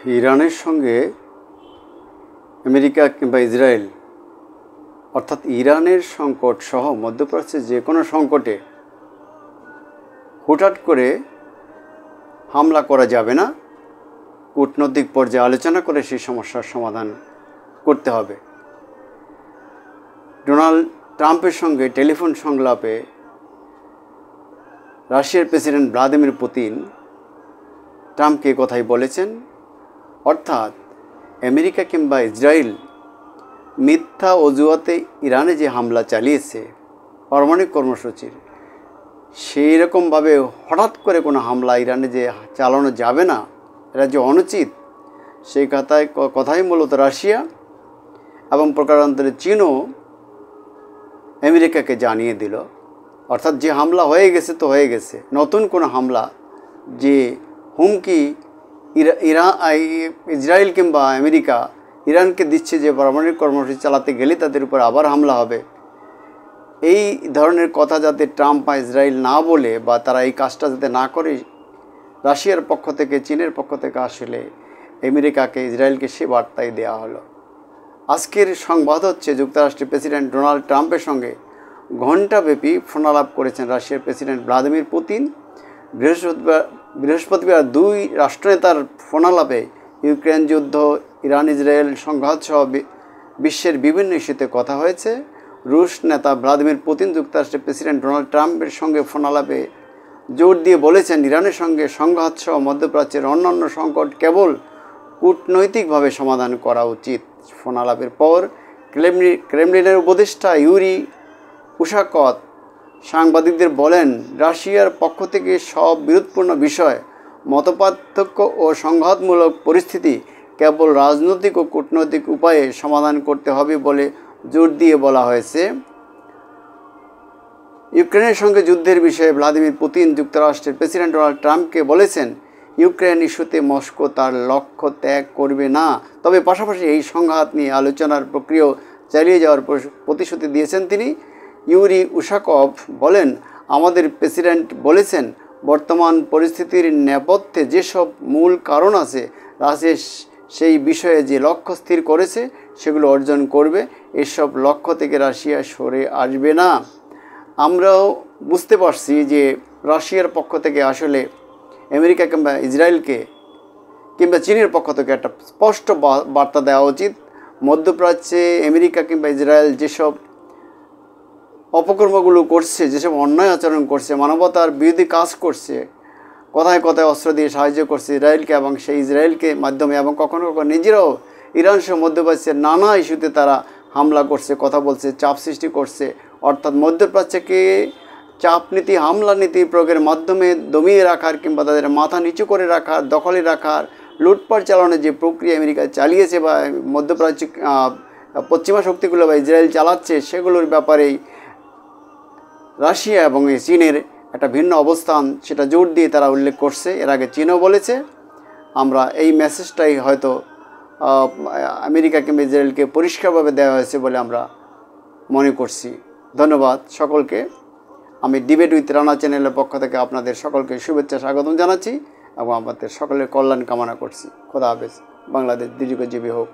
ইরানের সঙ্গে আমেরিকা কিংবা ইসরায়েল অর্থাৎ ইরানের সংকট সহ মধ্যপ্রাচ্যের যে কোনো সংকটে হুটহাট করে হামলা করা যাবে না। কূটনৈতিক পর্যায়ে আলোচনা করে সেই সমস্যার সমাধান করতে হবে। ডোনাল্ড ট্রাম্পের সঙ্গে টেলিফোন সংলাপে রাশিয়ার প্রেসিডেন্ট ভ্লাদিমির পুতিন ট্রাম্পকে কথাই বলেছেন, অর্থাৎ আমেরিকা কিংবা ইসরায়েল মিথ্যা অজুহাতে ইরানে যে হামলা চালিয়েছে পারমাণবিক কর্মসূচির, সেই রকমভাবে হঠাৎ করে কোনো হামলা ইরানে যে চালানো যাবে না, এটা যে অনুচিত, সেই কথাই মূলত রাশিয়া এবং প্রকারান্তরে চীনও আমেরিকাকে জানিয়ে দিল। অর্থাৎ যে হামলা হয়ে গেছে তো হয়ে গেছে, নতুন কোনো হামলা যে হুমকি ইসরায়েল কিংবা আমেরিকা ইরানকে দিচ্ছে যে পারমাণবিক কর্মসূচি চালাতে গেলে তাদের উপর আবার হামলা হবে, এই ধরনের কথা যাতে ট্রাম্প বা ইসরায়েল না বলে বা তারা এই কাজটা যাতে না করে, রাশিয়ার পক্ষ থেকে চীনের পক্ষ থেকে আসলে আমেরিকাকে ইসরায়েলকে সে বার্তাই দেওয়া হলো। আজকের সংবাদ হচ্ছে যুক্তরাষ্ট্রের প্রেসিডেন্ট ডোনাল্ড ট্রাম্পের সঙ্গে ঘণ্টাব্যাপী ফোনালাপ করেছেন রাশিয়ার প্রেসিডেন্ট ভ্লাদিমির পুতিন। বৃহস্পতিবার দুই রাষ্ট্রনেতার ফোনালাপে ইউক্রেন যুদ্ধ, ইরান ইসরায়েল সংঘাত সহ বিশ্বের বিভিন্ন ইস্যুতে কথা হয়েছে। রুশ নেতা ভ্লাদিমির পুতিন যুক্তরাষ্ট্রের প্রেসিডেন্ট ডোনাল্ড ট্রাম্পের সঙ্গে ফোনালাপে জোর দিয়ে বলেছেন, ইরানের সঙ্গে সংঘাত সহ মধ্যপ্রাচ্যের অন্যান্য সংকট কেবল কূটনৈতিকভাবে সমাধান করা উচিত। ফোনালাপের পর ক্রেমলিনের উপদেষ্টা ইউরি উশাকভ সাংবাদিকদের বলেন, রাশিয়ার পক্ষ থেকে সব বিরোধপূর্ণ বিষয়, মতপার্থক্য ও সংঘাতমূলক পরিস্থিতি কেবল রাজনৈতিক ও কূটনৈতিক উপায়ে সমাধান করতে হবে বলে জোর দিয়ে বলা হয়েছে। ইউক্রেনের সঙ্গে যুদ্ধের বিষয়ে ভ্লাদিমির পুতিন যুক্তরাষ্ট্রের প্রেসিডেন্ট ডোনাল্ড ট্রাম্পকে বলেছেন, ইউক্রেন ইস্যুতে মস্কো তার লক্ষ্য ত্যাগ করবে না, তবে পাশাপাশি এই সংঘাত নিয়ে আলোচনার প্রক্রিয়া চালিয়ে যাওয়ার প্রতিশ্রুতি দিয়েছেন তিনি। ইউরি উশাকভ বলেন, আমাদের প্রেসিডেন্ট বলেছেন, বর্তমান পরিস্থিতির নেপথ্যে যেসব মূল কারণ আছে, রাশিয়া সেই বিষয়ে যে লক্ষ্য স্থির করেছে সেগুলো অর্জন করবে। এসব লক্ষ্য থেকে রাশিয়া সরে আসবে না। আমরাও বুঝতে পারছি যে রাশিয়ার পক্ষ থেকে আসলে আমেরিকা কিংবা ইসরায়েলকে কিংবা চীনের পক্ষ থেকে একটা স্পষ্ট বার্তা দেওয়া উচিত। মধ্যপ্রাচ্যে আমেরিকা কিংবা ইসরায়েল যেসব অপকর্মগুলো করছে, যেসব অন্যায় আচরণ করছে, মানবতার বিরোধী কাজ করছে, কথায় কথায় অস্ত্র দিয়ে সাহায্য করছে ইসরায়েলকে এবং সেই ইসরায়েলকে মাধ্যমে, এবং কখনো কখনো নিজেরাও ইরান সহ মধ্যপ্রাচ্যের নানা ইস্যুতে তারা হামলা করছে, কথা বলছে, চাপ সৃষ্টি করছে। অর্থাৎ মধ্যপ্রাচ্যকে চাপ নীতি, হামলা নীতি প্রয়োগের মাধ্যমে দমিয়ে রাখার কিংবা তাদের মাথা নিচু করে রাখার, দখলে রাখার, লুটপাট চালানোর যে প্রক্রিয়া আমেরিকা চালিয়েছে বা মধ্যপ্রাচ্য পশ্চিমা শক্তিগুলো বা ইসরায়েল চালাচ্ছে, সেগুলোর ব্যাপারেই রাশিয়া এবং চীনের একটা ভিন্ন অবস্থান, সেটা জোর দিয়ে তারা উল্লেখ করছে। এর আগে চীনও বলেছে। আমরা এই মেসেজটাই হয়তো আমেরিকা কিংবা ইসরায়েলকে পরিষ্কারভাবে দেওয়া হয়েছে বলে আমরা মনে করছি। ধন্যবাদ সকলকে। আমি ডিবেট উইথ রানা চ্যানেলের পক্ষ থেকে আপনাদের সকলকে শুভেচ্ছা স্বাগতম জানাচ্ছি এবং আমাদের সকলের কল্যাণ কামনা করছি। খোদা হাফেজ। বাংলাদেশ দীর্ঘজীবী হোক।